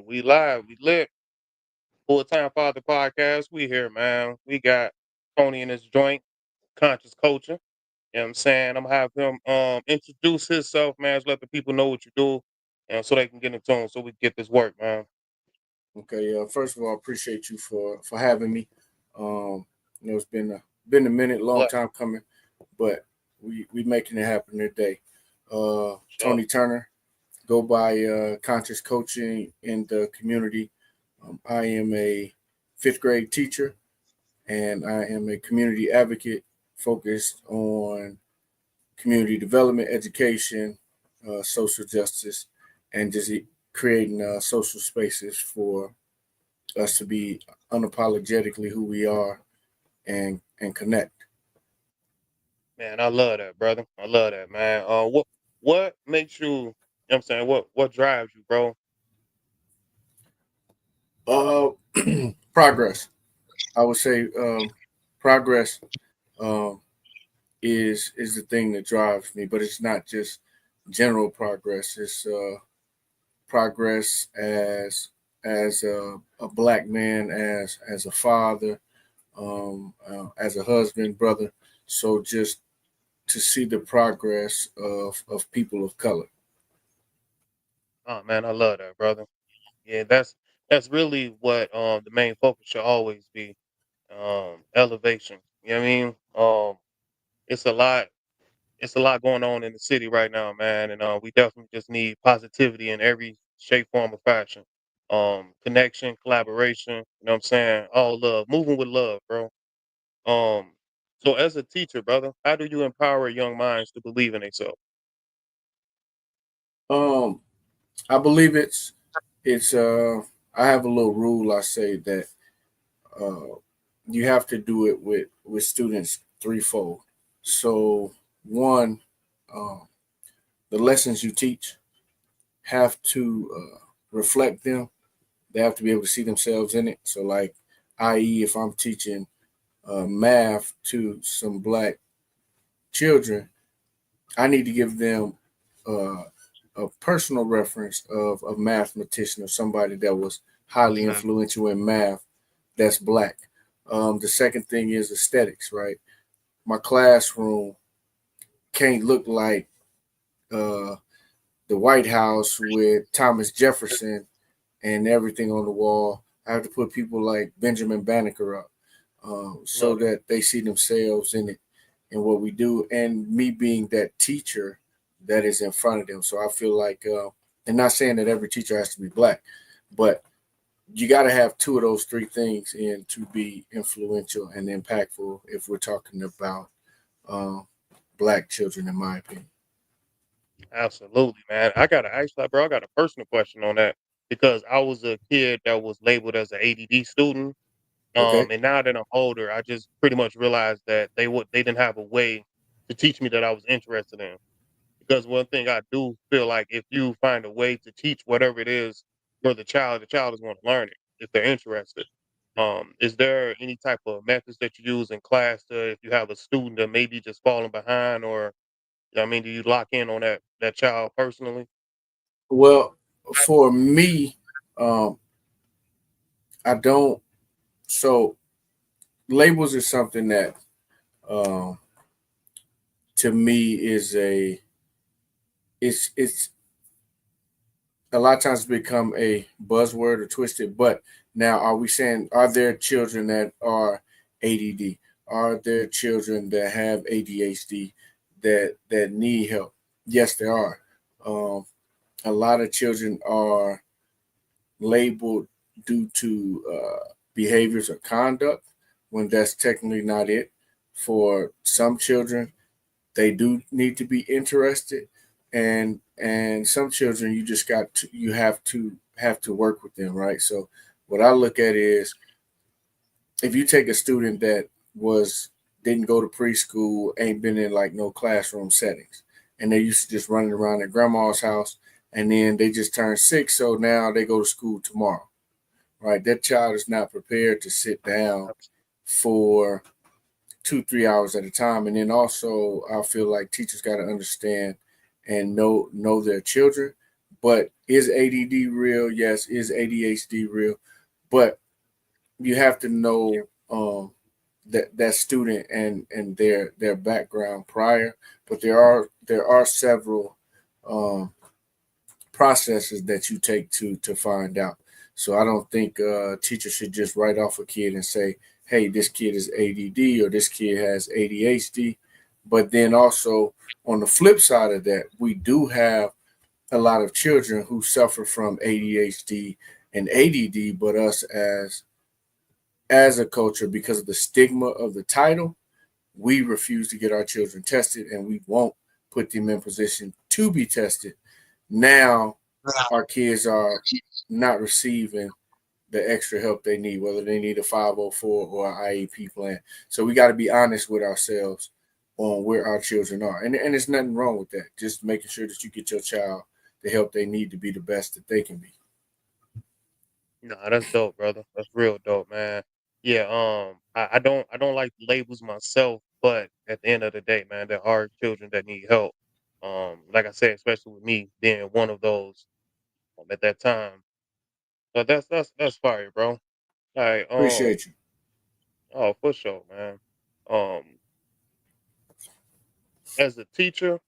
We live, we lit. Full-time Father Podcast. We here, man. We got Tony in his joint, conscious coaching. You know what I'm saying? I'm gonna have him introduce himself, man. Just let the people know what you do, so they can get in tune, so we can get this work, man. Okay. First of all, appreciate you for having me. It's been a minute, long Bless. time coming, but we making it happen today. Sure. Tony Turner, go by conscious coaching in the community. I am a fifth grade teacher, and I am a community advocate focused on community development, education, social justice, and just creating social spaces for us to be unapologetically who we are and connect. Man, I love that, brother. I love that, man. What makes you? You know what I'm saying? What drives you, bro? Uh, Progress. I would say progress um, is the thing that drives me, but it's not just general progress. It's progress as a black man, as a father, as a husband, brother. So just to see the progress of people of color. Oh man, I love that, brother. Yeah, that's really what the main focus should always be. Elevation. You know what I mean? It's a lot. It's a lot going on in the city right now, man, and we definitely just need positivity in every shape, form, or fashion. Connection, collaboration. You know what I'm saying? All love, moving with love, bro. Um, so as a teacher, brother, how do you empower young minds to believe in themselves? Um, I believe it's I have a little rule. I say that uh, you have to do it with students threefold. So one, um, the lessons you teach have to reflect them. They have to be able to see themselves in it. So like, i.e., if I'm teaching math to some black children, I need to give them uh, a personal reference of a mathematician or somebody that was highly Man, influential in math that's black. The second thing is aesthetics, right? My classroom can't look like uh, the White House with Thomas Jefferson and everything on the wall. I have to put people like Benjamin Banneker up so love it. that they see themselves in it and what we do. And me being that teacher that is in front of them. So I feel like, and not saying that every teacher has to be black, but you got to have two of those three things in to be influential and impactful if we're talking about um, black children, in my opinion. Absolutely, man. I got to actually, bro. I got a personal question on that because I was a kid that was labeled as an ADD student. Okay. And now that I'm older, I just pretty much realized that they didn't have a way to teach me that I was interested in. Because one thing I do feel like if you find a way to teach whatever it is for the child is going to learn it if they're interested. Is there any type of methods that you use in class to if you have a student that maybe just falling behind or I mean, do you lock in on that child personally? Well, for me, um, I don't. So labels is something that, um, to me, is a it's a lot of times become a buzzword or twisted. But now, are we saying are there children that are ADD? Are there children that have ADHD that need help? Yes, there are. Um, a lot of children are labeled due to behaviors or conduct when that's technically not it. For some children, they do need to be interested, and some children you just got to you have to work with them, right? So what I look at is if you take a student that was didn't go to preschool, ain't been in like no classroom settings, and they used to just running around their grandma's house, and then they just turned 6, so now they go to school tomorrow, right? That child is not prepared to sit down for 2 3 hours at a time. And then also I feel like teachers got to understand and know their children, But is ADD real? Yes. Is ADHD real? But you have to know that student and their background prior. But there are several um, processes that you take to find out. So I don't think teachers should just write off a kid and say, "Hey, this kid is ADD or this kid has ADHD." But then also on the flip side of that, we do have a lot of children who suffer from ADHD and ADD, but us as a culture, because of the stigma of the title, we refuse to get our children tested and we won't put them in position to be tested. Now our kids are not receiving the extra help they need, whether they need a 504 or an IEP plan. So we got to be honest with ourselves on where our children are. And there's nothing wrong with that. Just making sure that you get your child the help they need to be the best that they can be. Nah, that's dope, brother. That's real dope, man. Yeah, I don't like labels myself, but at the end of the day, man, there are children that need help. Like I said, especially with me being one of those at that time. But that's fire, bro. Like, Appreciate you. oh, for sure, man. Um, as a teacher,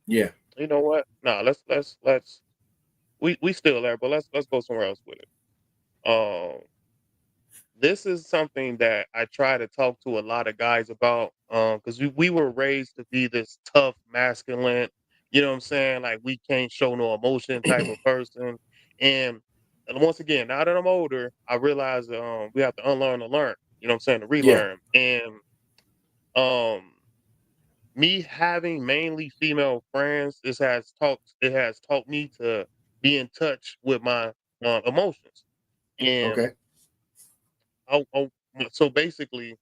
Yeah. you know what? Nah, let's we still there, but let's go somewhere else with it. This is something that I try to talk to a lot of guys about, because we were raised to be this tough, masculine, you know what I'm saying? Like we can't show no emotion type of person. And, and once again, now that I'm older, I realize we have to unlearn to learn. You know what I'm saying? To Yeah. relearn. And um, me having mainly female friends, it has taught me to be in touch with my emotions. And Okay. so basically,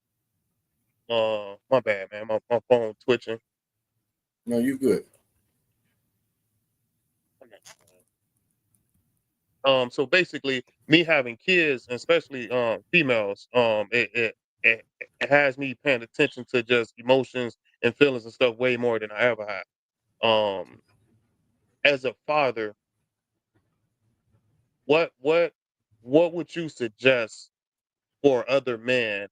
my bad, man. My phone twitching. No, you good. So basically, me having kids, and especially females, it has me paying attention to just emotions and feelings and stuff way more than I ever had. Um, as a father, what what what would you suggest for other men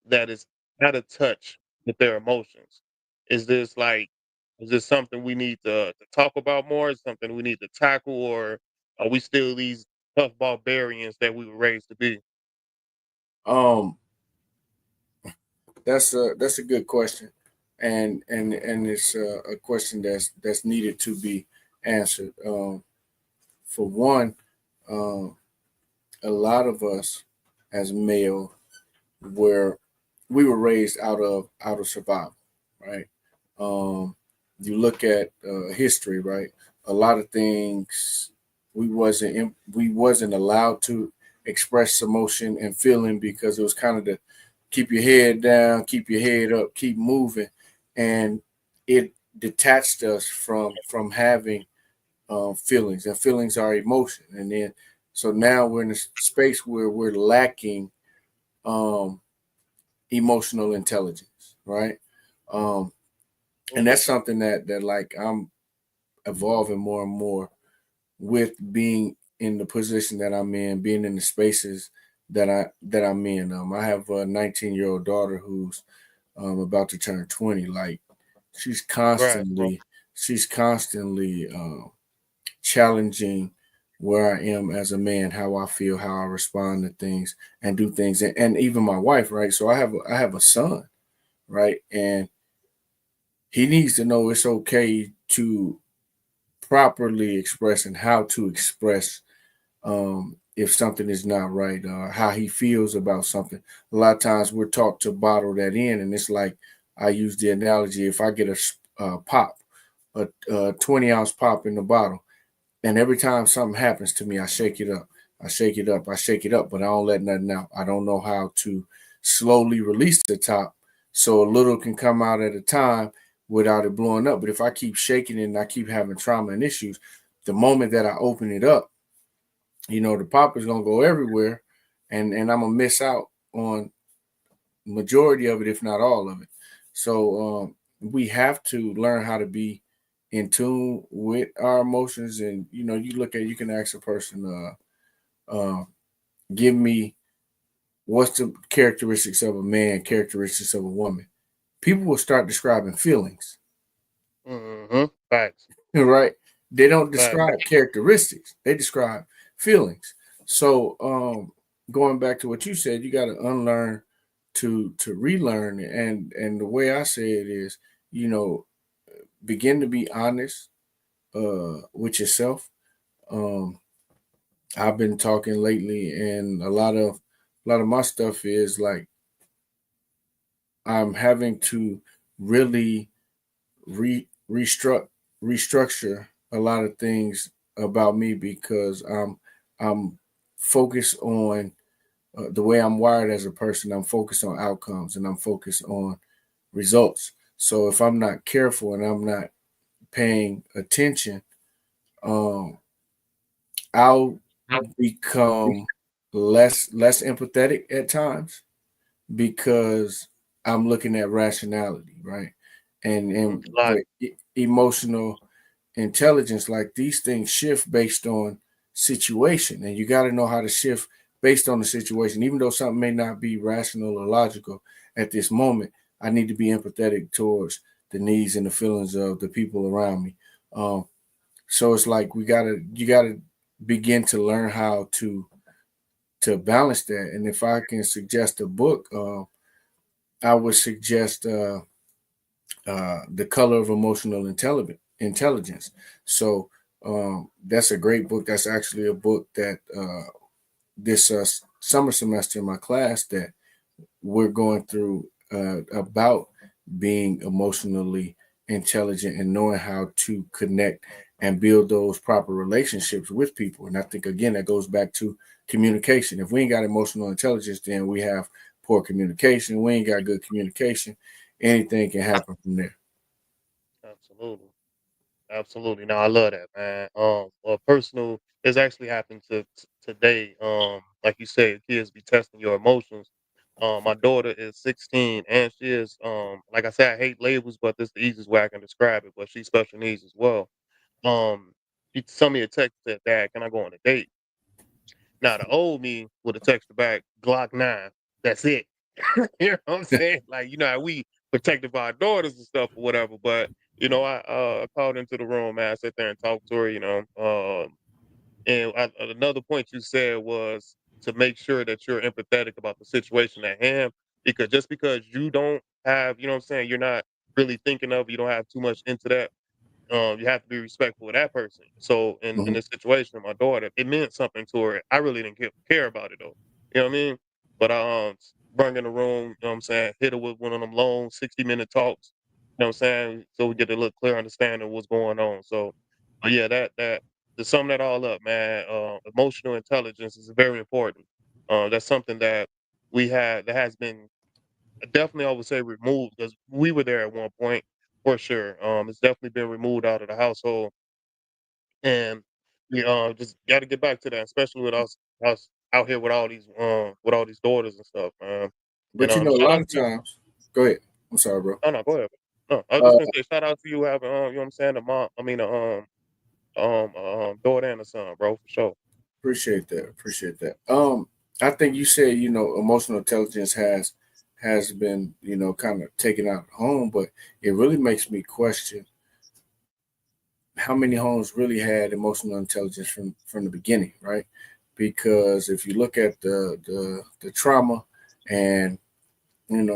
that is out of touch with their emotions? Is this like, is this something we need to talk about more? Is it something we need to tackle, or are we still these tough barbarians that we were raised to be? Um, that's a good question, and it's a question that's needed to be answered. For one, um, a lot of us as male were we were raised out of survival, right? Um, you look at history, right? A lot of things we wasn't allowed to express emotion and feeling because it was kind of the keep your head down, keep your head up, keep moving, and it detached us from having feelings, and feelings are emotion, and then so now we're in a space where we're lacking um, emotional intelligence, right? Um, and Mhm. that's something that like I'm evolving more and more with being in the position that I'm in, being in the spaces that I'm in. I have a 19-year-old daughter who's about to turn 20. Like she's Congrats, bro. constantly, she's constantly challenging where I am as a man, how I feel, how I respond to things and do things, and even my wife, right? So I have a son, right, and he needs to know it's okay to properly express and how to express if something is not right, how he feels about something. A lot of times we're taught to bottle that in, and it's like I use the analogy: if I get pop, a 20-ounce pop in the bottle, and every time something happens to me, I shake it up. I shake it up. I shake it up, but I don't let nothing out. I don't know how to slowly release the top so a little can come out at a time without it blowing up. But if I keep shaking it and I keep having trauma and issues, the moment that I open it up, the pop is gonna go everywhere, and I'm gonna miss out on majority of it, if not all of it. So we have to learn how to be in tune with our emotions. And you can ask a person, give me what's the characteristics of a man, characteristics of a woman. People will start describing feelings, Mm-hmm. Facts. right? They don't Facts. describe characteristics; they describe feelings. So, going back to what you said, you got to unlearn to relearn. And the way I say it is, you know, begin to be honest with yourself. Um, I've been talking lately, and a lot of my stuff is like I'm having to really restructure a lot of things about me because I'm focused on the way I'm wired as a person. I'm focused on outcomes and I'm focused on results. So if I'm not careful and I'm not paying attention, um, I'll become less empathetic at times because I'm looking at rationality, right? And Like, emotional intelligence, like these things shift based on situation, and you got to know how to shift based on the situation. Even though something may not be rational or logical at this moment, I need to be empathetic towards the needs and the feelings of the people around me. So it's like you gotta begin to learn how to balance that. And if I can suggest a book, I would suggest The Color of Emotional Intelligence. So that's a great book. That's actually a book that this summer semester in my class that we're going through about being emotionally intelligent and knowing how to connect and build those proper relationships with people. And I think again that goes back to communication. If we ain't got emotional intelligence, then we have poor communication. We ain't got good communication. Anything can happen from there. absolutely. Absolutely. No, I love that, man. Well, personal, this actually happened today. Like you said, kids be testing your emotions. My daughter is 16 and she is, like I said, I hate labels, but this is the easiest way I can describe it. But she's special needs as well. Um, she sent me a text that, Dad, can I go on a date? Now, the old me would have texted back, Glock 9. That's it. You know what I'm saying? Like, you know how we protected our daughters and stuff or whatever. But, I called into the room, man. I sat there and talked to her, another point you said was to make sure that you're empathetic about the situation at hand. Because just because you don't have, you know what I'm saying, you're not really thinking of, you don't have too much into that, you have to be respectful of that person. So in Mhm. this situation, my daughter, it meant something to her. I really didn't care about it though. You know what I mean? But I bring in the room, you know what I'm saying, hit her with one of them long 60-minute talks. You know what I'm saying? So we get a little clear understanding of what's going on. So but yeah, that to sum that all up, man, emotional intelligence is very important. That's something that that has been definitely I would say removed because we were there at one point for sure. It's definitely been removed out of the household, and we just got to get back to that, especially with us out here with all these daughters and stuff. And But a shout lot out of to you. times, go ahead. I'm sorry, bro. Oh no, go ahead. No, I was just gonna Uh, say shout out to you having you know what I'm saying, the mom. I mean, daughter and a son, bro, for sure. Appreciate that. Appreciate that. I think you said emotional intelligence has been kind of taken out of home, but it really makes me question how many homes really had emotional intelligence from the beginning, right? Because if you look at the trauma and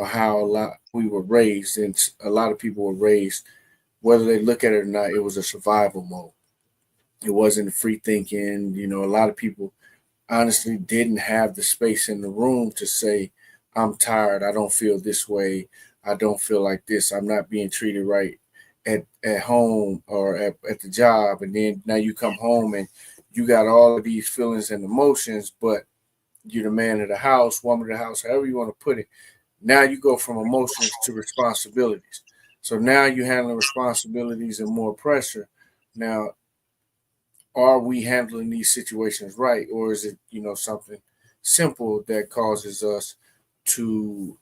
how a lot we were raised, and a lot of people were raised, whether they look at it or not, it was a survival mode. It wasn't free thinking. A lot of people honestly didn't have the space in the room to say, I'm tired, I don't feel this way, I don't feel like this, I'm not being treated right at home or at the job. And then now you come home and you got all of these feelings and emotions, but you're the man of the house, woman of the house, however you want to put it. Now you go from emotions to responsibilities. So now you're handling responsibilities and more pressure. Now, are we handling these situations right, or is it something simple that causes us to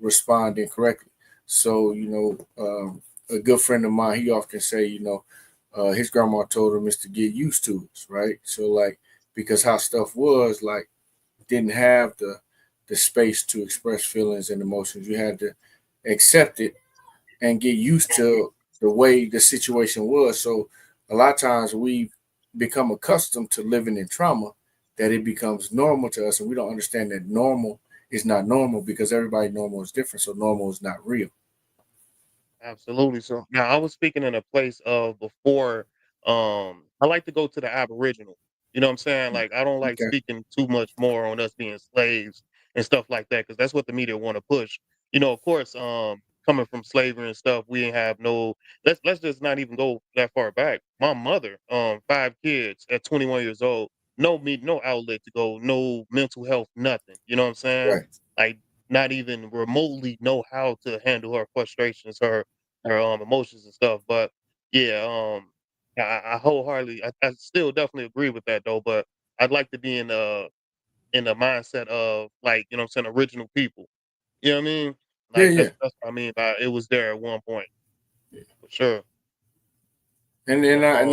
respond incorrectly? So a good friend of mine, he often say, his grandma told him is to get used to it, right? So like because how stuff was like didn't have the space to express feelings and emotions. You had to accept it and get used to the way the situation was. So a lot of times we become accustomed to living in trauma that it becomes normal to us, and we don't understand that normal is not normal because everybody normal is different. So normal is not real. Absolutely. So now I was speaking in a place of before. I like to go to the Aboriginal. You know what I'm saying? Like I don't like Okay. speaking too much more on us being slaves and stuff like that because that's what the media want to push. Of course, coming from slavery and stuff, we didn't have no. Let's just not even go that far back. My mother, 5 kids at 21 years old, no outlet to go, no mental health, nothing. You know what I'm saying? Right. Like not even remotely know how to handle her frustrations, her emotions and stuff. But yeah, I wholeheartedly, I still definitely agree with that though. But I'd like to be in the mindset of like what I'm saying, original people. You know what I mean? Yeah, Like yeah. that's what I mean by it was there at one point for sure. And But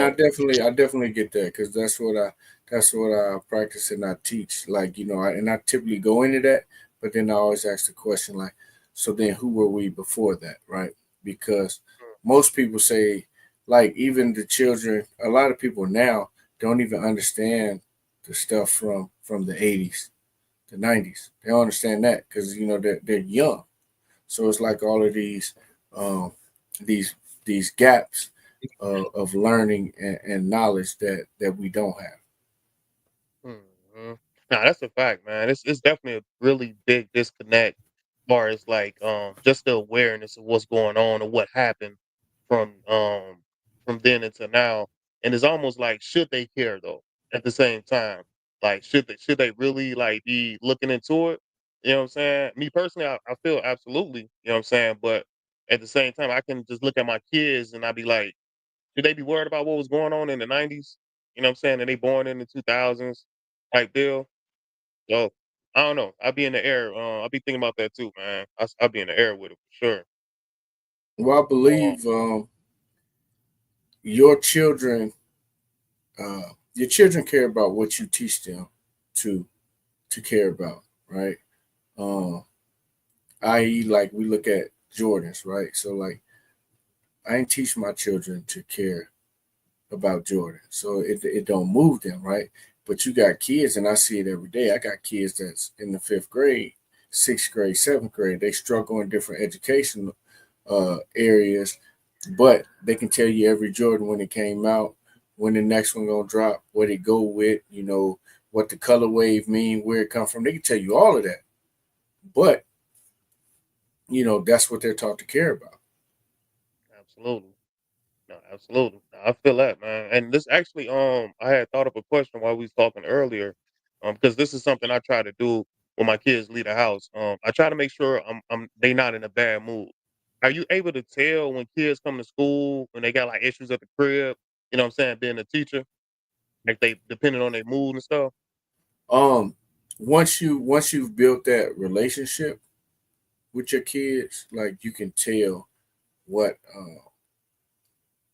I definitely get that because that's what I practice and I teach. Like and I typically go into that, but then I always ask the question like, so then who were we before that, right? Because most people say like even the children, a lot of people now don't even understand the stuff from the 80s, the 90s. They don't understand that because they're young. So it's like all of um, these these gaps of learning and knowledge that we don't have. hmm Nah, that's a fact, man. It's definitely a really big disconnect far as like just the awareness of what's going on and what happened from then until now. And it's almost like should they care though at the same time? Like should they really like be looking into it? You know what I'm saying? Me personally, I feel absolutely, you know what I'm saying? But at the same time I can just look at my kids and I be like, should they be worried about what was going on in the 90s? You know what I'm saying? And they born in the 2000s type deal. So I don't know. I'll be in the air. I'll be thinking about that too, man. I'll be in the air with it for sure. Well, I Um, believe your children, your children care about what you teach them to to care about, right? Um, i.e., like we look at Jordans, right? So like I ain't teach my children to care about Jordan. So it don't move them, right? But you got kids, and I see it every day. I got kids that's in the 5th grade, 6th grade, 7th grade. They struggle in different education areas, but they can tell you every Jordan when it came out, when the next one gonna drop, what it go with, what the color wave mean, where it come from. They can tell you all of that, but that's what they're taught to care about. absolutely. No, absolutely. No, I feel that, man. And this actually, I had thought of a question while we was talking earlier, because this is something I try to do when my kids leave the house. I try to make sure they not in a bad mood. Are you able to tell when kids come to school when they got like issues at the crib? You know what I'm saying? Being a teacher, like they depending on their mood and stuff. Um, once you've built that relationship with your kids, like you can tell what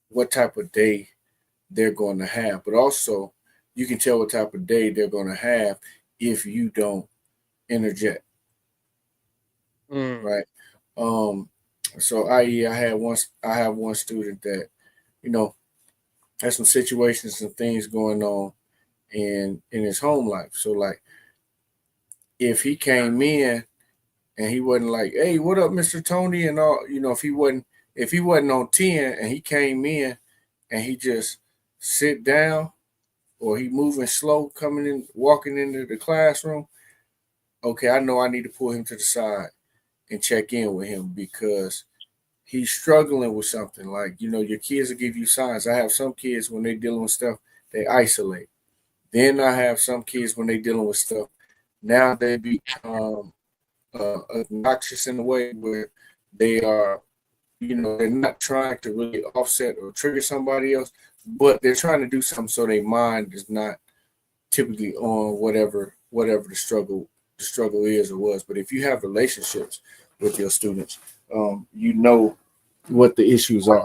what type of day they're going to have, but also you can tell what type of day they're going to have if you don't interject, Mm, right? Um, so i.e., I have one student that you know has some situations and things going on in his home life. So like if he came in and he wasn't like, "Hey, what up, Mr. Tony?" and all, if he wasn't on 10 and he came in and he just sit down or he moving slow coming in walking into the classroom, okay, I know I need to pull him to the side and check in with him because he's struggling with something. Like, your kids will give you signs. I have some kids when they dealing with stuff, they isolate. Then I have some kids when they dealing with stuff, now they become obnoxious in a way where they are, they're not trying to really offset or trigger somebody else, but they're trying to do something so their mind is not typically on whatever the struggle is or was. But if you have relationships with your students, you know what the issues are.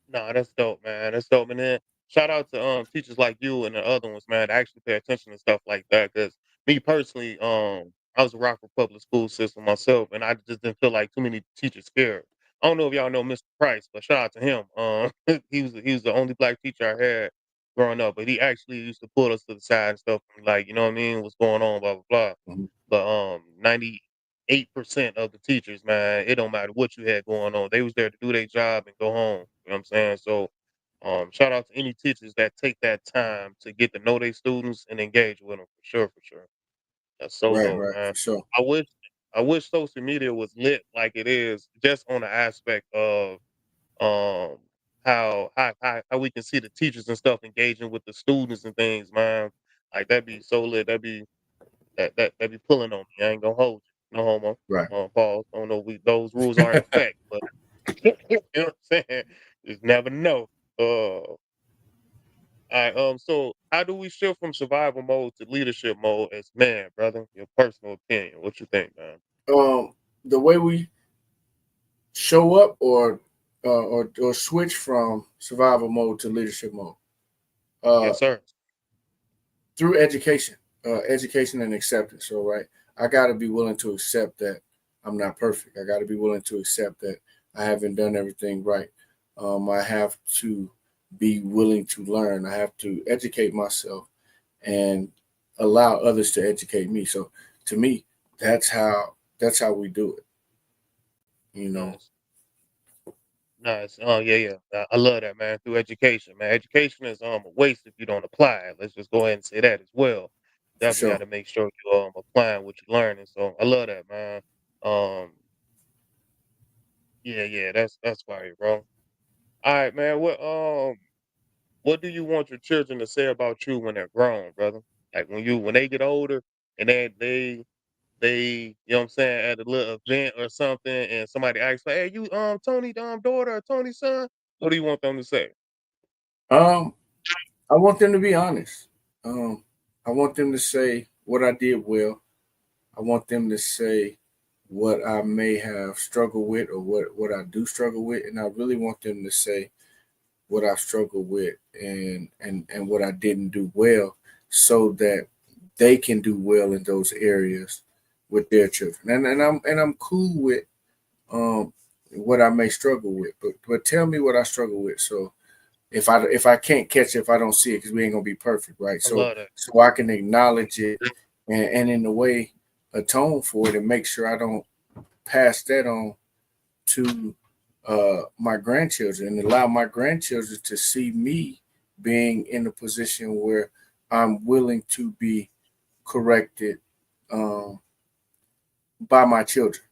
Nah, that's dope, man. That's dope. And then shout out to teachers like you and the other ones, man, that actually pay attention to stuff like that. Cause me personally, I was a Rockford public school system myself, and I just didn't feel like too many teachers cared. I don't know if y'all know Mr. Price, but shout out to him. He was the only black teacher I had growing up, but he actually used to pull us to the side and stuff, and like, you know what I mean, what's going on, blah blah blah. Mhm. But 98% of the teachers, man, it don't matter what you had going on. They was there to do their job and go home. You know what I'm saying? So, shout out to any teachers that take that time to get to know their students and engage with them for sure, for sure. That's so Right, dope, right, man. for sure. I wish, I wish social media was lit like it is, just on the aspect of um how we can see the teachers and stuff engaging with the students and things, man. Like that'd be so lit. That be pulling on me. I ain't gonna hold you. No homo. Right. Pause. I don't know if those rules are in effect, but you know what I'm saying? Just never know. Alright, so how do we shift from survival mode to leadership mode as man, brother? Your personal opinion. What you think, man? The way we show up or switch from survival mode to leadership mode uh, Yes, sir. through education and acceptance. So right, I got to be willing to accept that I'm not perfect. I got to be willing to accept that I haven't done everything right. I have to be willing to learn. I have to educate myself and allow others to educate me. So to me, that's how we do it. You know. Nice. Nice. Oh yeah, yeah. I love that, man. Through education, man. Education is a waste if you don't apply it. Let's just go ahead and say that as well. For Definitely got sure. to make sure you applying what you're learning. So I love that, man. Um, yeah, yeah. That's fire, bro. All right, man. What do you want your children to say about you when they're grown, brother? Like when they get older and they you know what I'm saying, at a little event or something and somebody asks like, hey, you Tony daughter or Tony son, what do you want them to say? Um, I want them to be honest. Um, I want them to say what I did well. I want them to say what I may have struggled with or what I do struggle with, and I really want them to say what I struggled with and what I didn't do well, so that they can do well in those areas with their children. And I'm cool with um what I may struggle with, but tell me what I struggle with, so if I can't catch it, if I don't see it, because we ain't gonna be perfect, right? I So love that. so I can acknowledge it and in a way atone for it and make sure I don't pass that on to my grandchildren and allow my grandchildren to see me being in a position where I'm willing to be corrected um, by my children.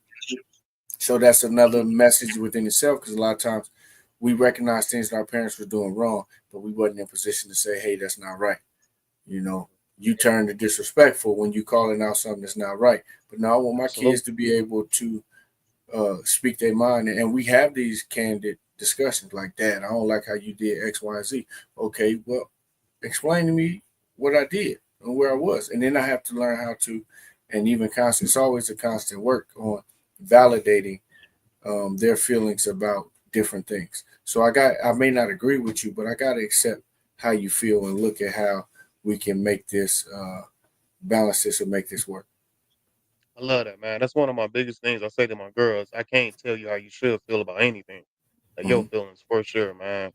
So that's another message within itself, because a lot of times we recognize things that our parents were doing wrong, but we wasn't in a position to say, "Hey, that's not right." You know, you turn to disrespectful when you calling out something that's not right. But now I want my kids Absolutely. to be able to speak their mind, and we have these candid discussions like, "Dad, I don't like how you did X, Y, and Z." Okay, well, explain to me what I did and where I was, and then I have to learn how to, and even constant. It's always a constant work on validating their feelings about different things. So I may not agree with you, but I got to accept how you feel and look at how we can make this balance this or make this work. I love that, man. That's one of my biggest things I say to my girls. I can't tell you how you should feel about anything. Your Hmm. feelings for sure, man.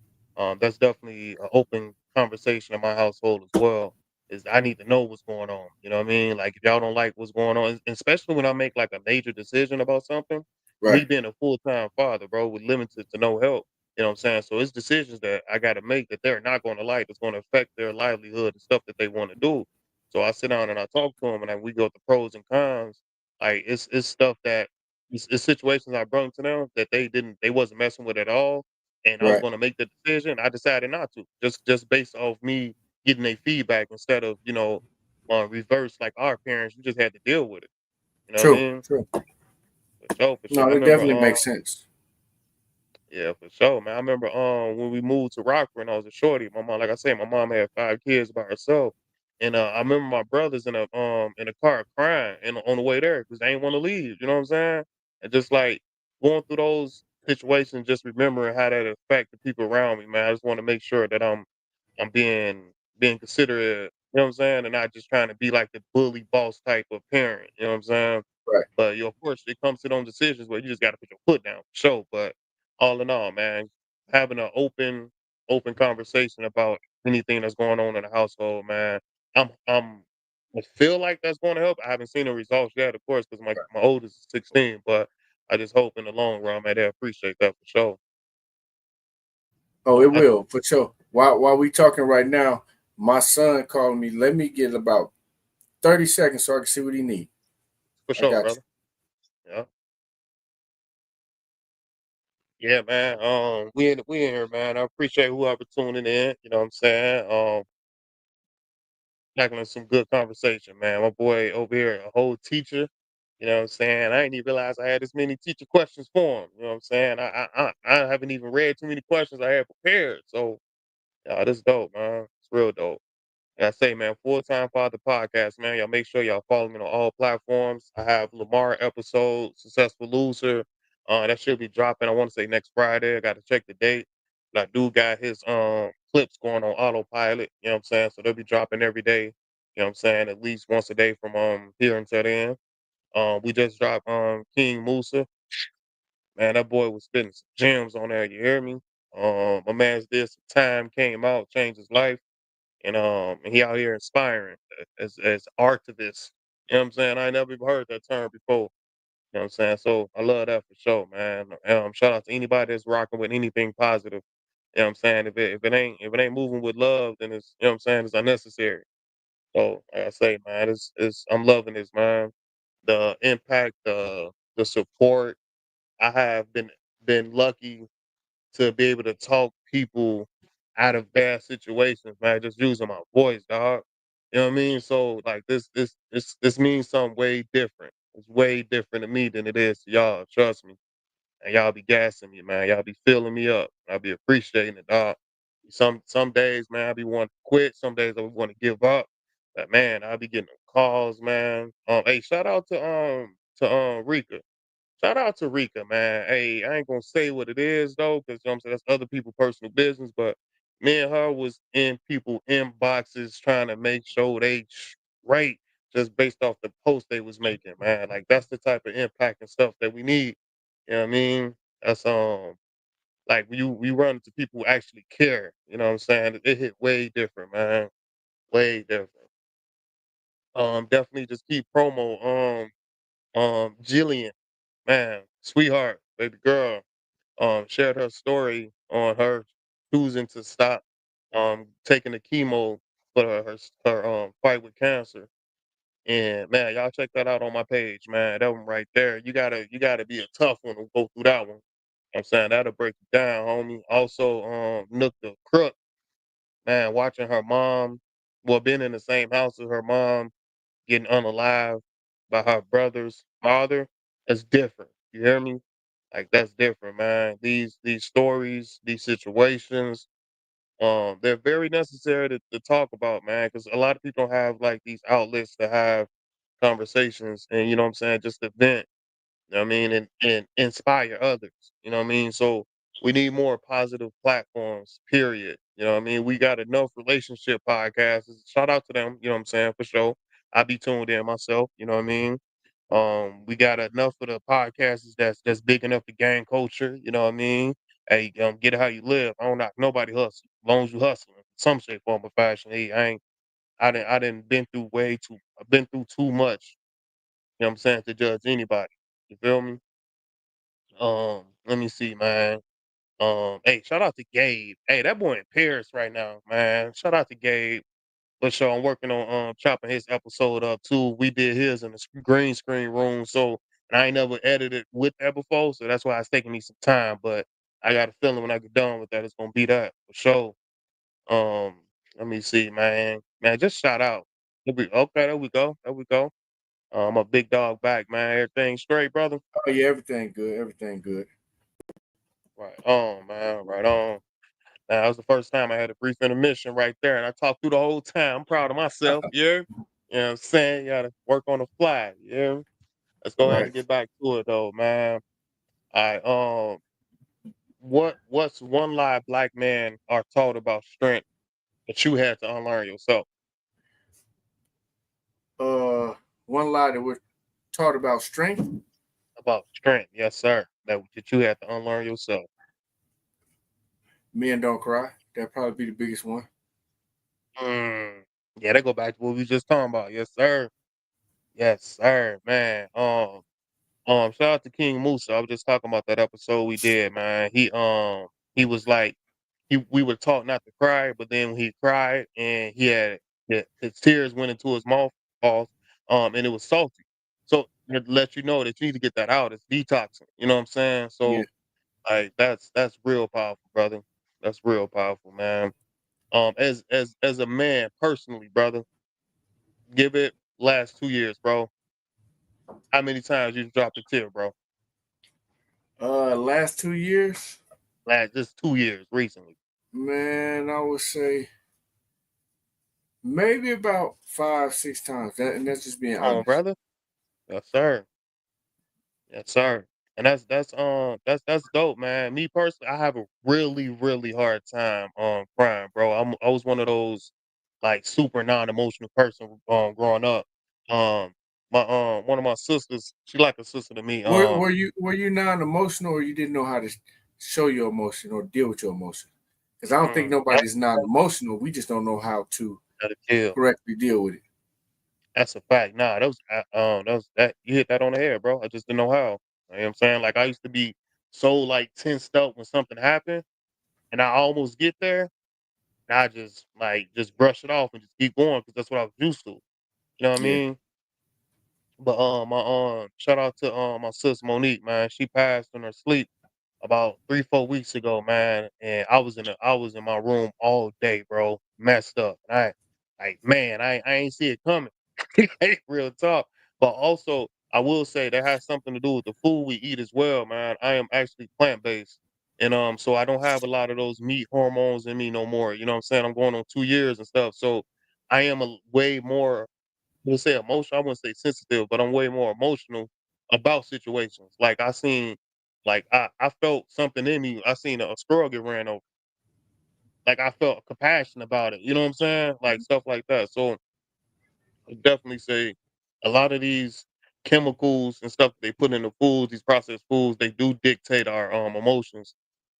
That's definitely an open conversation in my household as well. Is I need to know what's going on. You know what I mean? Like if y'all don't like what's going on, especially when I make like a major decision about something. Me Right, being a full time father, bro, with limited to no help. You know what I'm saying? So it's decisions that I got to make that they're not going to like. It's going to affect their livelihood and stuff that they want to do. So I sit down and I talk to them, and we go through pros and cons. Like it's stuff that it's situations I brought to them that they wasn't messing with at all, and I was right. gonna make the decision. I decided not to, just based off me getting their feedback instead of reverse like our parents. You just had to deal with it. You know what I True, mean? true. For sure, for sure. No, I it remember definitely makes sense. yeah, for sure, man. I remember when we moved to Rockford and I was a shorty. My mom, like I said, my mom had 5 kids by herself. And I remember my brothers in a car crying and on the way there because they ain't want to leave. You know what I'm saying? And just like going through those situations, just remembering how that affect the people around me, man. I just want to make sure that I'm being considerate, you know what I'm saying, and not just trying to be like the bully boss type of parent, you know what I'm saying. Right. But of course, it comes to those decisions where you just got to put your foot down, for sure. But all in all, man, having an open conversation about anything that's going on in the household, man. I'm I feel like that's going to help. I haven't seen the results yet, of course, because my oldest is 16. But I just hope in the long run, man, they appreciate that for sure. Oh, Uh, it I, will for sure. While we talking right now, my son calling me. Let me get about 30 seconds so I can see what he need. for I sure, got you. brother. Yeah. Yeah, man. We in here, man. I appreciate whoever tuning in. You know what I'm saying? Tackling some good conversation, man. My boy over here, a whole teacher. You know what I'm saying? I didn't even realize I had this many teacher questions for him. You know what I'm saying? I haven't even read too many questions I had prepared. So, this is dope, man. It's real dope. And I say, man, Full-Time Father Podcast, man. Y'all make sure y'all follow me on all platforms. I have Lamar episode, Successful Loser. That should be dropping, I want to say next Friday. I got to check the date. But I do got his clips going on autopilot. You know what I'm saying? So they'll be dropping every day. You know what I'm saying? At least once a day from here until then. We just dropped King Musa. Man, that boy was spitting some gems on there. You hear me? My man's did some time, came out, changed his life and he out here inspiring as artivists. You know what I'm saying? I ain't never even heard that term before. You know what I'm saying? So I love that for sure, man. Shout out to anybody that's rocking with anything positive. You know what I'm saying? If it ain't moving with love, then it's you know what I'm saying, it's unnecessary. So like I say, man, it's I'm loving this, man. The impact, the support. I have been lucky to be able to talk people out of bad situations, man, just using my voice, dog. You know what I mean? So like this means something way different. It's way different to me than it is to y'all. Trust me. And y'all be gassing me, man. Y'all be filling me up. I be appreciating it, dog. Some days, man, I be wanting to quit. Some days I want to give up. But man, I be getting calls, man. Hey, shout out to Rika. Shout out to Rika, man. Hey, I ain't gonna say what it is though, because you know what I'm saying that's other people's personal business. But me and her was in people inboxes trying to make sure they straight just based off the post they was making, man. Like that's the type of impact and stuff that we need. You know what I mean? That's like we run into people who actually care. You know what I'm saying? It hit way different, man. Way different. Definitely just keep promo. Jillian, man, sweetheart, baby girl. Shared her story on her choosing to stop taking the chemo for her fight with cancer. And man, y'all check that out on my page, man. That one right there. You gotta be a tough one to go through that one. I'm saying that'll break you down, homie. Also, Nook the Crook, man, watching her mom, well, being in the same house as her mom, getting unalive by her brother's father, that's different. You hear me? Like that's different, man. These stories, these situations, they're very necessary to talk about, man, because a lot of people don't have like these outlets to have conversations and you know what I'm saying, just to vent you know what I mean, and inspire others. You know what I mean? So we need more positive platforms, period. You know what I mean? We got enough relationship podcasts. Shout out to them, you know what I'm saying, for sure. I be tuned in myself, you know what I mean? We got enough of the podcasts that's big enough to gain culture, you know what I mean? Hey, get it how you live. I don't knock nobody hustle. As long as you hustling, some shape, form, or fashion. Hey, I didn't been through way too I've been through too much, you know what I'm saying, to judge anybody. You feel me? Let me see, man. Hey, shout out to Gabe. Hey, that boy in Paris right now, man. Shout out to Gabe. But sure, I'm working on chopping his episode up too. We did his in the green screen room, so and I ain't never edited with that before, so that's why it's taking me some time. But I got a feeling when I get done with that, it's gonna be that for sure. Um, Let me see, man. Man, just shout out. Okay, there we go. There we go. I'm a big dog back, man. Everything straight, brother. Oh yeah, everything good. Everything good. Right on, man. Right on. That was the first time I had a brief intermission right there, and I talked through the whole time. I'm proud of myself. Yeah, you know what I'm saying? You gotta work on the fly. Yeah. Let's go ahead Right. and get back to it though, man. I what's one lie black men are taught about strength that you had to unlearn yourself? Uh, One lie that we're taught about strength. About strength, yes, sir. That you had to unlearn yourself. Men don't cry. That'd probably be the biggest one. Mm. Yeah, that go back to what we just talking about. Yes, sir. Yes, sir, man. Shout out to King Musa. I was just talking about that episode we did, man. He was like we were taught not to cry, but then when he cried and he had his tears went into his mouth, balls, and it was salty. So it let you know that you need to get that out. It's detoxing. You know what I'm saying? Yeah. So like that's real powerful, brother. That's real powerful, man. As a man personally, brother, give it last 2 years, bro. How many times you dropped a tear, bro? Last 2 years, Last just 2 years recently. man, I would say maybe about 5, 6 times. And that's just being Come on, honest. brother. Yes, sir. Yes, sir. And that's dope, man. Me personally, I have a really hard time crying, bro. I was one of those like super non-emotional person growing up. Um my one of my sisters, she like a sister to me. Were you non-emotional, or you didn't know how to show your emotion or deal with your emotion? Because I don't think That's nobody's non-emotional. We just don't know how to a kill. correctly deal with it. That's a fact. Nah, that was that you hit that on the head, bro. I just didn't know how. You know what I'm saying? Like I used to be so like tensed up when something happened and I almost get there. And I just like just brush it off and just keep going because that's what I was used to. You know what I Yeah, mean? But my shout out to my sis Monique, man. She passed in her sleep about 3, 4 weeks ago, man. And I was in my room all day, bro, messed up. And I like man, I ain't see it coming. Real talk. But also I will say that has something to do with the food we eat as well, man. I am actually plant based. And so I don't have a lot of those meat hormones in me no more. You know what I'm saying? I'm going on 2 years and stuff. So I am a way more we'll say emotional. I wouldn't say sensitive, but I'm way more emotional about situations. Like I felt something in me. I seen a squirrel get ran over. Like I felt compassion about it. You know what I'm saying? Like stuff like that. So I definitely say a lot of these chemicals and stuff they put in the foods, these processed foods, they do dictate our emotions.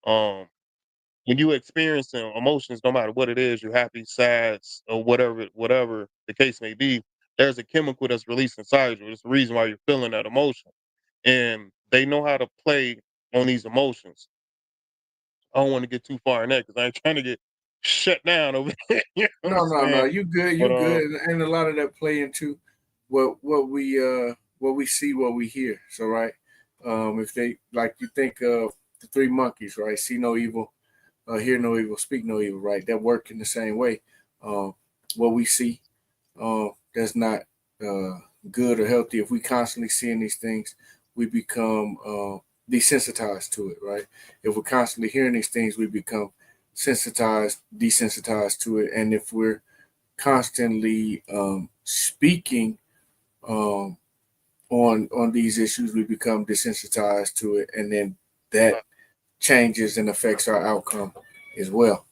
Um, when you experiencing emotions, no matter what it is, you're happy, sad, or whatever the case may be, there's a chemical that's released inside you. It's the reason why you're feeling that emotion. And they know how to play on these emotions. I don't want to get too far in that because I ain't trying to get shut down over here. You know what I'm no, no, no. saying? You good, you But good, and a lot of that play into what we see, what we hear. So right, if they like you think of the three monkeys, right? See no evil, hear no evil, speak no evil, right? That work in the same way. Um, what we see, that's not uh, good or healthy. If we constantly seeing these things, we become desensitized to it, right? If we're constantly hearing these things, we become sensitized, desensitized to it. And if we're constantly speaking um, on these issues, we become desensitized to it, and then that changes and affects our outcome as well.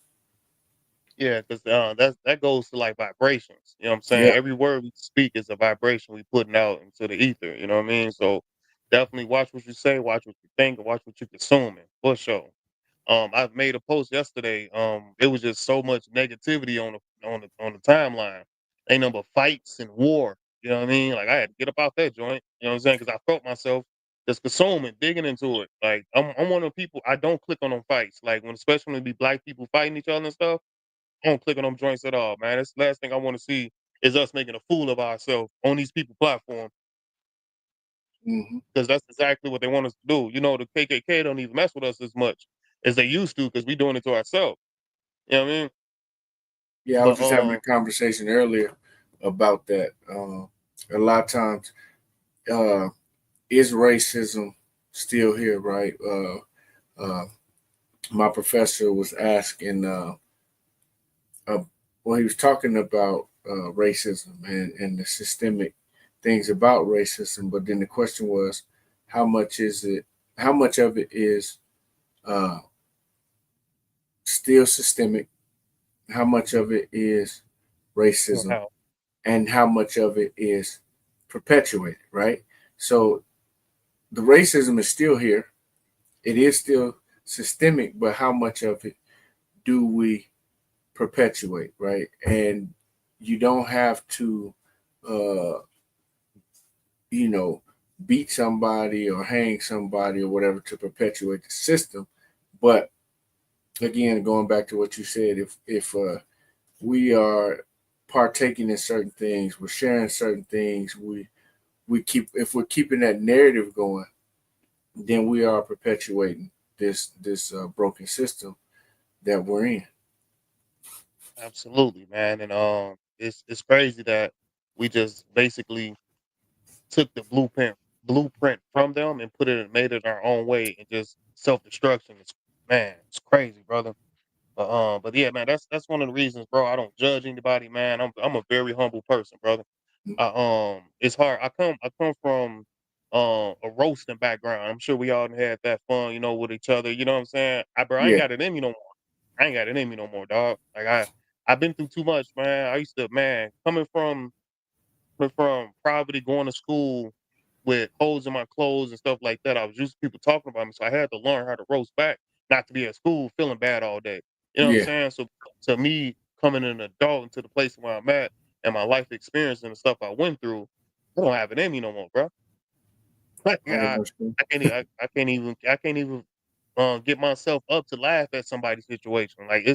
yeah, because that goes to like vibrations. You know what I'm saying? Yeah. Every word we speak is a vibration we putting out into the ether. You know what I mean? So definitely watch what you say, watch what you think, and watch what you're consuming. For sure. I made a post yesterday. It was just so much negativity on the timeline. Ain't nothing but fights and war. You know what I mean? Like I had to get up out that joint. You know what I'm saying? Because I felt myself just consuming, digging into it. Like I'm one of the people. I don't click on them fights. Like when especially when it be black people fighting each other and stuff. I don't click on them joints at all, man. That's the last thing I want to see is us making a fool of ourselves on these people platform Hmm. because that's exactly what they want us to do. You know, the KKK don't even mess with us as much as they used to because we doing it to ourselves. You know what I mean? Yeah, I was But just having a conversation earlier about that. A lot of times, uh, is racism still here, right? Uh, my professor was asking, uh, well, he was talking about racism and the systemic things about racism, but then the question was, how much is it? how much of it is uh, still systemic, how much of it is racism, How and how much of it is perpetuated, right? So the racism is still here. It is still systemic, but how much of it do we perpetuate, right? And you don't have to, uh, you know, beat somebody or hang somebody or whatever to perpetuate the system. But again, going back to what you said, if we are partaking in certain things, we're sharing certain things, we keep if we're keeping that narrative going, then we are perpetuating this broken system that we're in. absolutely, man. And it's crazy that we just basically took the blueprint from them and put it and made it our own way and just self destruction. It's man, it's crazy, brother. But yeah, man, that's one of the reasons, bro. I don't judge anybody, man. I'm a very humble person, brother. It's hard. I come from a roasting background. I'm sure we all had that fun, with each other. You know what I'm saying? I ain't Yeah, got it in me no more. I ain't got it in me no more, dog. Like I've been through too much, man. I used to, man, coming from poverty, going to school with holes in my clothes and stuff like that. I was used to people talking about me, so I had to learn how to roast back, not to be at school feeling bad all day. You know what I'm yeah, saying? So to me, coming an adult into the place where I'm at and my life experience and the stuff I went through, I don't have it in me no more, bro. Like I understand. I can't even get myself up to laugh at somebody's situation. Like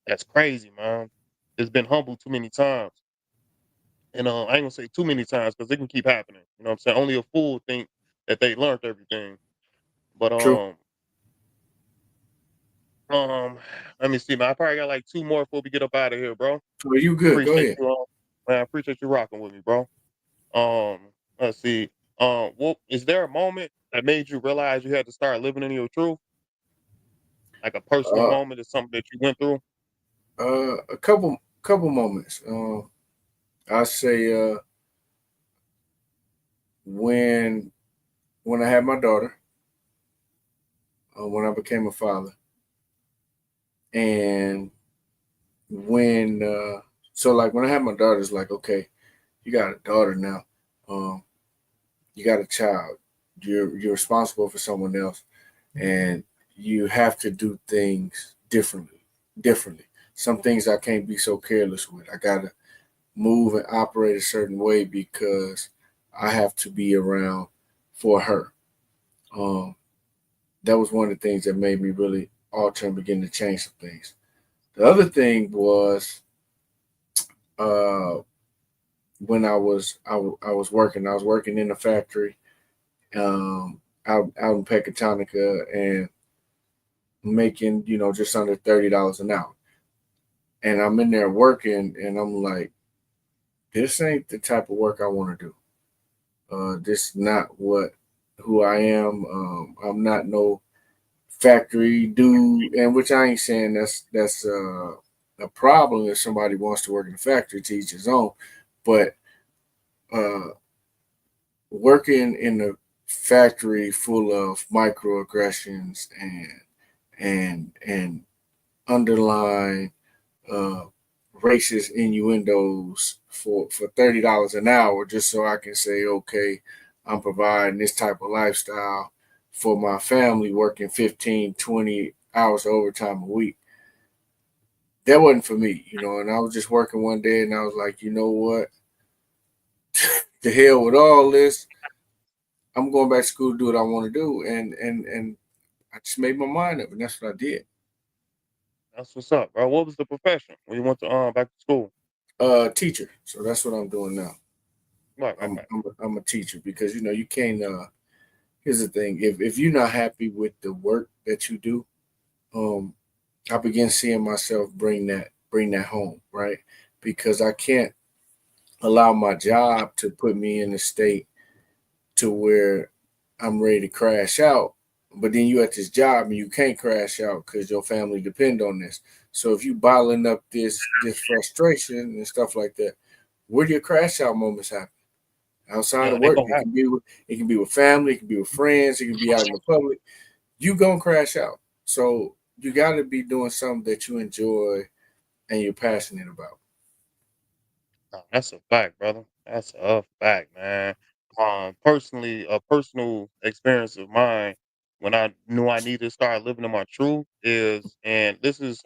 that's crazy, man. It's been humbled too many times. And I ain't gonna say too many times because it can keep happening. You know what I'm saying? Only a fool think that they learned everything. But True. um, let me see, man. I probably got like two more before we get up out of here, bro. Well, you good? Go Appreciate ahead. you all. Man, I appreciate you rocking with me, bro. Um, let's see. Well, is there a moment that made you realize you had to start living in your truth? Like a personal Uh, moment or something that you went through? a couple moments. I say when when I had my daughter, when I became a father, and when so like when I had my daughter, it's like okay, you got a daughter now, um, you got a child, you're responsible for someone else, and you have to do things differently. Differently, some things I can't be so careless with. I gotta move and operate a certain way because I have to be around for her. Um, that was one of the things that made me really alter and begin to change some things. The other thing was uh, when I was working. I was working in a factory out in Pecatonica and making just under $30 an hour. And I'm in there working, and I'm like, this ain't the type of work I want to do. This is not what who I am. I'm not no factory dude, and which I ain't saying that's a problem if somebody wants to work in a factory to each his own. But uh, working in a factory full of microaggressions and underlying uh, racist innuendos for $30 an hour just so I can say, okay, I'm providing this type of lifestyle for my family working 15, 20 hours of overtime a week. That wasn't for me. And I was just working one day and I was like, you know what? The hell with all this. I'm going back to school to do what I want to do. And I just made my mind up and that's what I did. That's what's up, bro. What was the profession when you went to back to school? Teacher. So that's what I'm doing now. Right, right, I'm right. I'm a, I'm a teacher because you can't here's the thing. If you're not happy with the work that you do, um, I begin seeing myself bring that home, right? Because I can't allow my job to put me in a state to where I'm ready to crash out. But then you at this job and you can't crash out because your family depend on this. So if you bottling up this frustration and stuff like that, where do your crash out moments happen? Outside Yeah, of they work, gonna have. it can be with family, it can be with friends, it can be out in the public. You gonna crash out. So you got to be doing something that you enjoy and you're passionate about. No, that's a fact, brother. That's a fact, man. Personally, a personal experience of mine when I knew I needed to start living in my truth is, and this is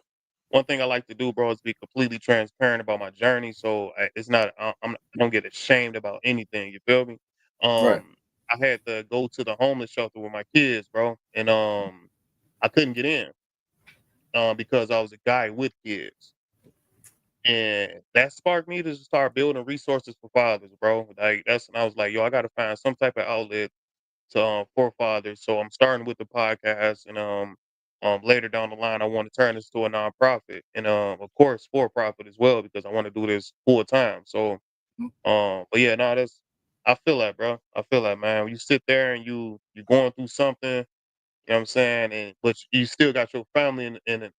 one thing I like to do, bro, is be completely transparent about my journey. So it's not, I don't get ashamed about anything. You feel me? Right, I had to go to the homeless shelter with my kids, bro, and I couldn't get in, because I was a guy with kids. And that sparked me to start building resources for fathers, bro. Like that's and I was like, yo, I gotta find some type of outlet to for fathers. So I'm starting with the podcast and later down the line I want to turn this to a nonprofit and of course for profit as well because I want to do this full time. So but yeah, no, that's I feel that, bro. I feel that, man. When you sit there and you're going through something, you know what I'm saying, and but you still got your family in the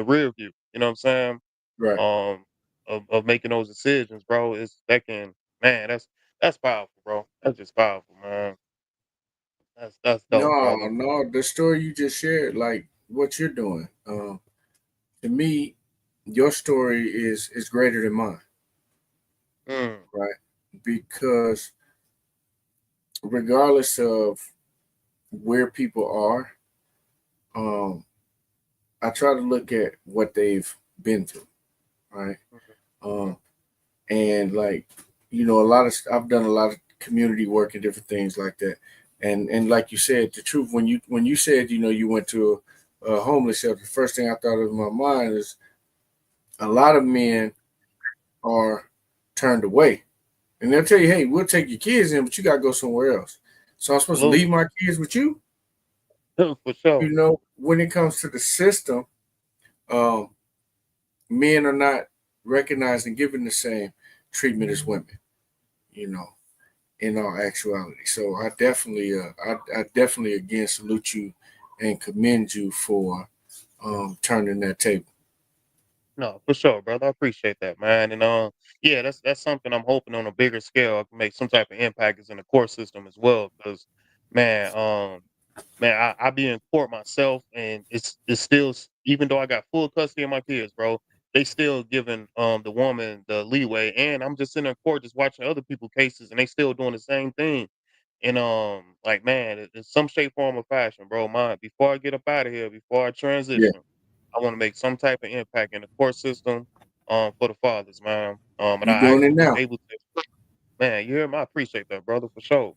rear view. You know what I'm saying? right. Of making those decisions, bro. Is that can man, that's powerful, bro. That's just powerful, man. That's dope, No, brother. no, the story you just shared, like what you're doing, to me, your story is greater than mine, Mm, right? Because regardless of where people are, um, I try to look at what they've been through, right? mm, Um, and like a lot of I've done a lot of community work and different things like that. And like you said, the truth when you said you went to a homeless shelter, the first thing I thought of in my mind is a lot of men are turned away, and they'll tell you, "Hey, we'll take your kids in, but you gotta go somewhere else." So I'm supposed to leave absolutely. my kids with you? For sure. When it comes to the system, um, men are not recognized and given the same treatment as women. You know, in all actuality. So I definitely again salute you and commend you for turning that table. No, for sure, brother. I appreciate that, man. And yeah, that's something I'm hoping on a bigger scale I can make some type of impact is in the court system as well. Because man, man, I be in court myself, and it's still even though I got full custody of my kids, bro, they still giving the woman the leeway, and I'm just sitting in court just watching other people cases, and they still doing the same thing. And like man, in some shape, form, or fashion, bro. Mine before I get up out of here, before I Yeah, transition, I want to make some type of impact in the court system, for the fathers, man. And you I doing it actually was now. able to, man. You hear me? I appreciate that, brother, for sure.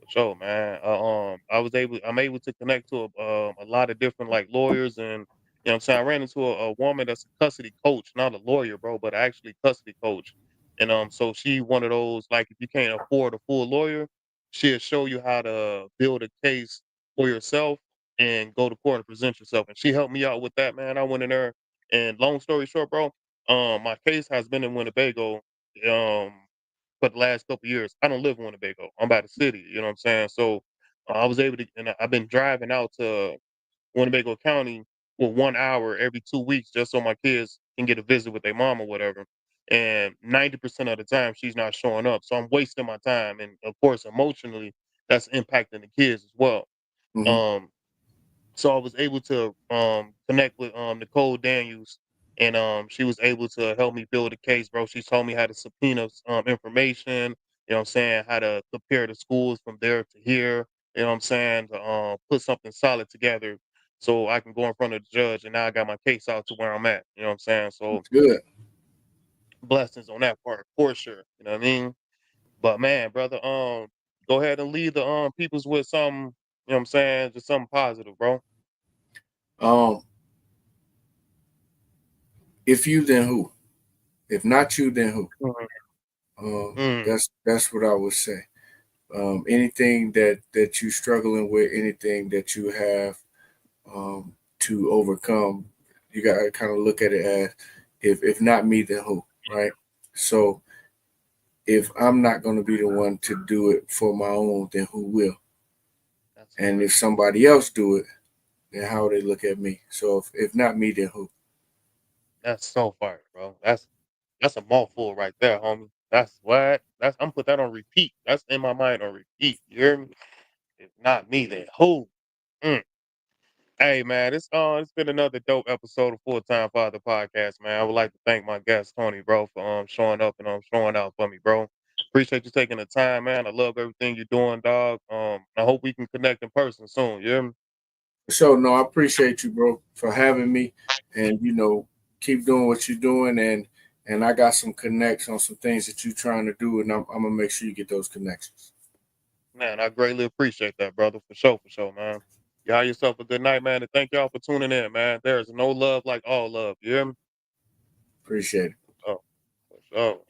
For sure, man. I'm able to connect to a lot of different like lawyers and you know what I'm saying. I ran into a woman that's a custody coach, not a lawyer, bro, but actually custody coach. And so she one of those like if you can't afford a full lawyer, she'll show you how to build a case for yourself and go to court and present yourself. And she helped me out with that, man. I went in there, and long story short, bro, my case has been in Winnebago. Um, for the last couple years. I don't live in Winnebago. I'm by the city. You know what I'm saying? So I was able to, and I've been driving out to Winnebago County for 1 hour every 2 weeks just so my kids can get a visit with their mom or whatever. And 90% of the time, she's not showing up. So I'm wasting my time. And of course, emotionally, that's impacting the kids as well. Hmm. Um, so I was able to connect with Nicole Daniels, and she was able to help me build a case, bro. She told me how to subpoena information, you know what I'm saying, how to compare the schools from there to here, you know what I'm saying, to put something solid together so I can go in front of the judge, and now I got my case out to where I'm at, you know what I'm saying. So It's good. blessings on that part for sure, you know what I mean. But man, brother, go ahead and lead the peoples with something, you know what I'm saying, just something positive, bro. Um, if you, then who? If not you, then who? Mm, That's what I would say. Anything that you struggling with, anything that you have to overcome, you got to kind of look at it as if not me, then who, right? So if I'm not going to be the one to do it for my own, then who will? that's a And fact. if somebody else do it, then how would they look at me? So if not me, then who? That's so fire, bro. That's a mouthful right there, homie. That's what. That's I'm put that on repeat. That's in my mind on repeat. You hear me? If not me, then who? Mm. Hey man, it's been another dope episode of Full Time Father Podcast, man. I would like to thank my guest Tony, bro, for showing up and showing out for me, bro. Appreciate you taking the time, man. I love everything you're doing, dog. I hope we can connect in person soon. You hear me? So no, I appreciate you, bro, for having me, and keep doing what you're doing, and I got some connects on some things that you're trying to do, and I'm gonna make sure you get those connections. Man, I greatly appreciate that, brother. For sure, man. You have yourself a good night, man, and thank y'all for tuning in, man. There is no love like all love. You hear me? Appreciate it. Oh, for sure.